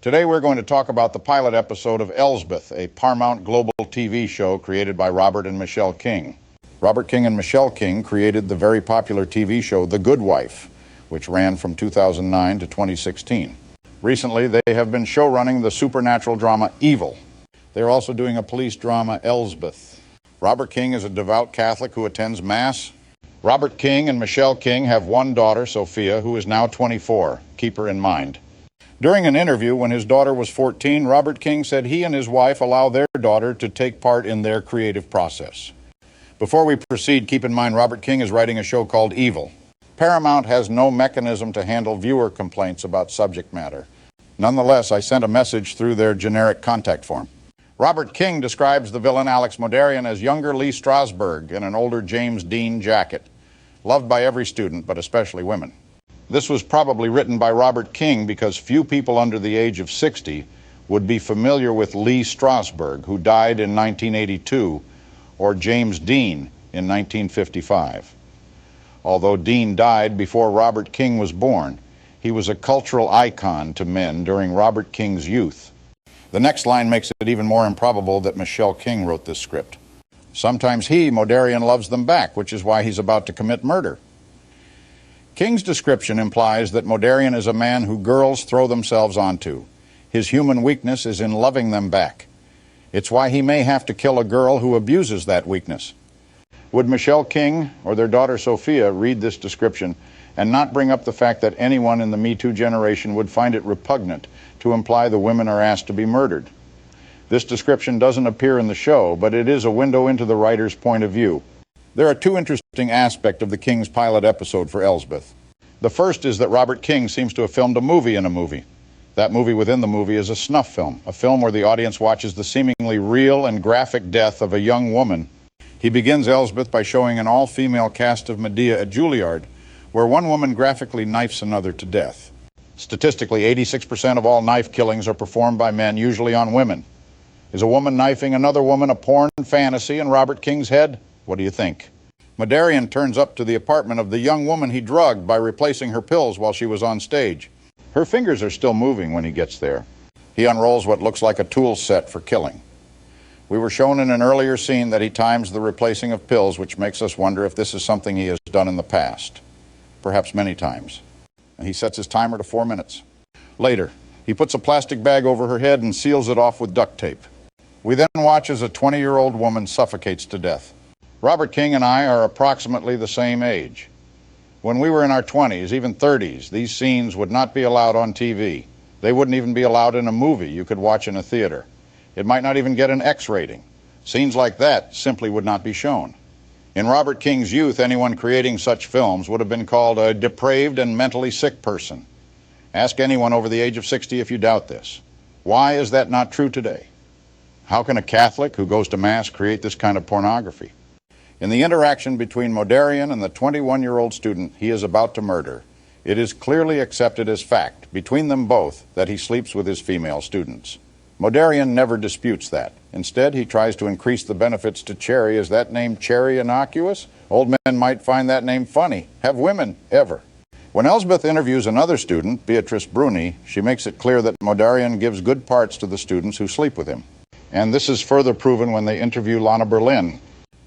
Today we're going to talk about the pilot episode of Elsbeth, a Paramount Global TV show created by Robert and Michelle King. Robert King and Michelle King created the very popular TV show The Good Wife, which ran from 2009 to 2016. Recently, they have been showrunning the supernatural drama Evil. They're also doing a police drama, Elsbeth. Robert King is a devout Catholic who attends Mass. Robert King and Michelle King have one daughter, Sophia, who is now 24. Keep her in mind. During an interview when his daughter was 14, Robert King said he and his wife allow their daughter to take part in their creative process. Before we proceed, keep in mind Robert King is writing a show called Evil. Paramount has no mechanism to handle viewer complaints about subject matter. Nonetheless, I sent a message through their generic contact form. Robert King describes the villain Alex Modarian as younger Lee Strasberg in an older James Dean jacket, loved by every student, but especially women. This was probably written by Robert King because few people under the age of 60 would be familiar with Lee Strasberg, who died in 1982, or James Dean in 1955. Although Dean died before Robert King was born, he was a cultural icon to men during Robert King's youth. The next line makes it even more improbable that Michelle King wrote this script. Sometimes he, Modarian, loves them back, which is why he's about to commit murder. King's description implies that Modarian is a man who girls throw themselves onto. His human weakness is in loving them back. It's why he may have to kill a girl who abuses that weakness. Would Michelle King or their daughter Sophia read this description and not bring up the fact that anyone in the Me Too generation would find it repugnant to imply the women are asked to be murdered? This description doesn't appear in the show, but it is a window into the writer's point of view. There are two interesting aspects of the King's pilot episode for Elsbeth. The first is that Robert King seems to have filmed a movie in a movie. That movie within the movie is a snuff film, a film where the audience watches the seemingly real and graphic death of a young woman. He begins Elsbeth by showing an all-female cast of Medea at Juilliard, where one woman graphically knifes another to death. Statistically, 86% of all knife killings are performed by men, usually on women. Is a woman knifing another woman a porn fantasy in Robert King's head? What do you think? Modarian turns up to the apartment of the young woman he drugged by replacing her pills while she was on stage. Her fingers are still moving when he gets there. He unrolls what looks like a tool set for killing. We were shown in an earlier scene that he times the replacing of pills, which makes us wonder if this is something he has done in the past. Perhaps many times. And he sets his timer to 4 minutes. Later, he puts a plastic bag over her head and seals it off with duct tape. We then watch as a 20-year-old woman suffocates to death. Robert King and I are approximately the same age. When we were in our 20s, even 30s, these scenes would not be allowed on TV. They wouldn't even be allowed in a movie you could watch in a theater. It might not even get an X rating. Scenes like that simply would not be shown. In Robert King's youth, anyone creating such films would have been called a depraved and mentally sick person. Ask anyone over the age of 60 if you doubt this. Why is that not true today? How can a Catholic who goes to Mass create this kind of pornography? In the interaction between Modarian and the 21-year-old student he is about to murder, it is clearly accepted as fact between them both that he sleeps with his female students. Modarian never disputes that. Instead, he tries to increase the benefits to Cherry. Is that name Cherry innocuous? Old men might find that name funny. Have women ever? When Elsbeth interviews another student, Beatrice Bruni, she makes it clear that Modarian gives good parts to the students who sleep with him. And this is further proven when they interview Lana Berlin.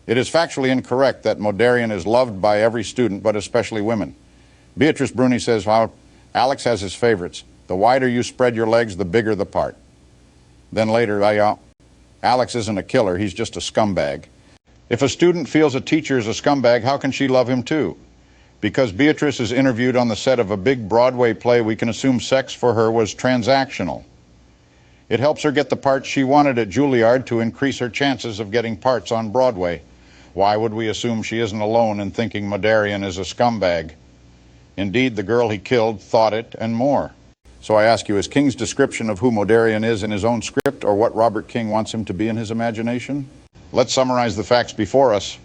It is factually incorrect that Modarian is loved by every student, but especially women. Beatrice Bruni says, well, Alex has his favorites. The wider you spread your legs, the bigger the part. Then later, Alex isn't a killer, he's just a scumbag. If a student feels a teacher is a scumbag, how can she love him too? Because Beatrice is interviewed on the set of a big Broadway play, we can assume sex for her was transactional. It helps her get the parts she wanted at Juilliard to increase her chances of getting parts on Broadway. Why would we assume she isn't alone in thinking Modarian is a scumbag? Indeed, the girl he killed thought it and more. So I ask you, is King's description of who Modarian is in his own script or what Robert King wants him to be in his imagination? Let's summarize the facts before us.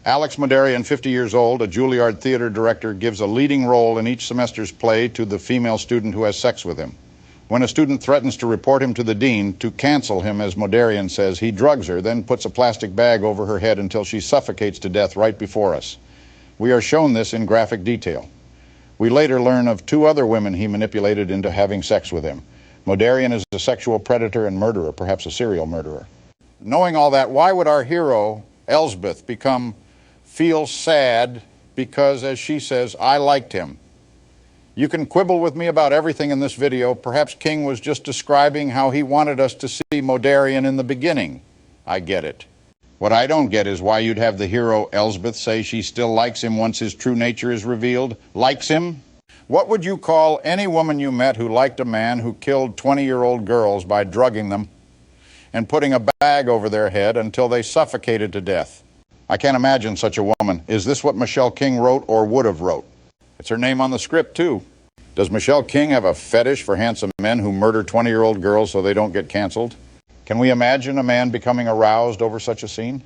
Alex Modarian, 50 years old, a Juilliard theater director, gives a leading role in each semester's play to the female student who has sex with him. When a student threatens to report him to the dean, to cancel him, as Modarian says, he drugs her, then puts a plastic bag over her head until she suffocates to death right before us. We are shown this in graphic detail. We later learn of 2 other women he manipulated into having sex with him. Modarian is a sexual predator and murderer, perhaps a serial murderer. Knowing all that, why would our hero, Elsbeth, feel sad because, as she says, I liked him? You can quibble with me about everything in this video. Perhaps King was just describing how he wanted us to see Modarian in the beginning. I get it. What I don't get is why you'd have the hero Elsbeth say she still likes him once his true nature is revealed. Likes him? What would you call any woman you met who liked a man who killed 20-year-old girls by drugging them and putting a bag over their head until they suffocated to death? I can't imagine such a woman. Is this what Michelle King wrote or would have wrote? It's her name on the script, too. Does Michelle King have a fetish for handsome men who murder 20-year-old girls so they don't get canceled? Can we imagine a man becoming aroused over such a scene?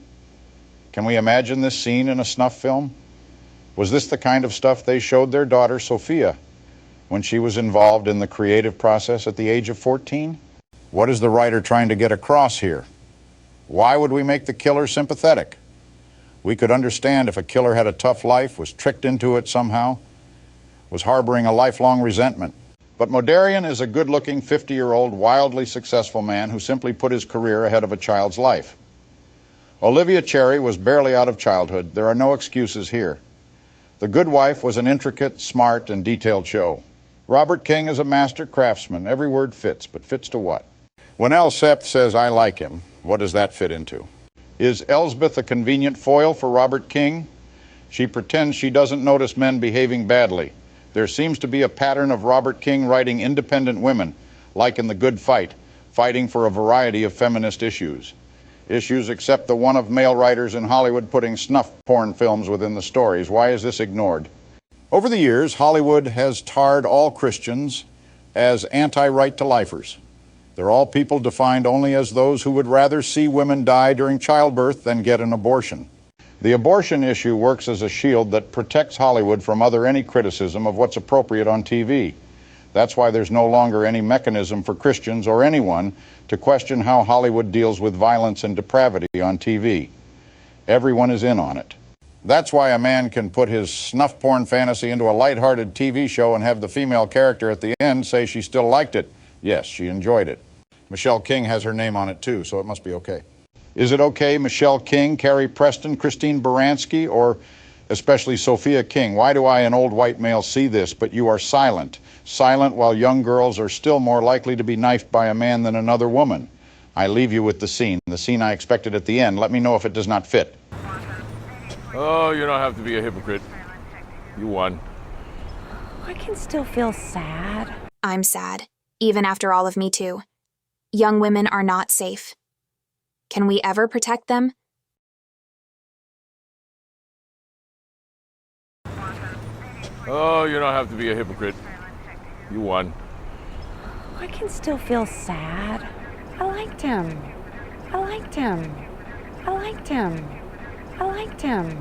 Can we imagine this scene in a snuff film? Was this the kind of stuff they showed their daughter, Sophia, when she was involved in the creative process at the age of 14? What is the writer trying to get across here? Why would we make the killer sympathetic? We could understand if a killer had a tough life, was tricked into it somehow, was harboring a lifelong resentment. But Modarian is a good-looking 50-year-old, wildly successful man who simply put his career ahead of a child's life. Olivia Cherry was barely out of childhood. There are no excuses here. The Good Wife was an intricate, smart, and detailed show. Robert King is a master craftsman. Every word fits, but fits to what? When Elsbeth says, I like him, what does that fit into? Is Elsbeth a convenient foil for Robert King? She pretends she doesn't notice men behaving badly. There seems to be a pattern of Robert King writing independent women, like in The Good Fight, fighting for a variety of feminist issues. Issues except the one of male writers in Hollywood putting snuff porn films within the stories. Why is this ignored? Over the years, Hollywood has tarred all Christians as anti-right-to-lifers. They're all people defined only as those who would rather see women die during childbirth than get an abortion. The abortion issue works as a shield that protects Hollywood from any criticism of what's appropriate on TV. That's why there's no longer any mechanism for Christians or anyone to question how Hollywood deals with violence and depravity on TV. Everyone is in on it. That's why a man can put his snuff porn fantasy into a lighthearted TV show and have the female character at the end say she still liked it. Yes, she enjoyed it. Michelle King has her name on it too, so it must be okay. Is it okay Michelle King, Carrie Preston, Christine Baranski, or especially Sophia King? Why do I, an old white male, see this, but you are silent? Silent while young girls are still more likely to be knifed by a man than another woman. I leave you with the scene I expected at the end. Let me know if it does not fit. Oh, you don't have to be a hypocrite. You won. I can still feel sad. I'm sad, even after all of Me Too. Young women are not safe. Can we ever protect them? Oh, you don't have to be a hypocrite. You won. I can still feel sad. I liked him. I liked him. I liked him. I liked him.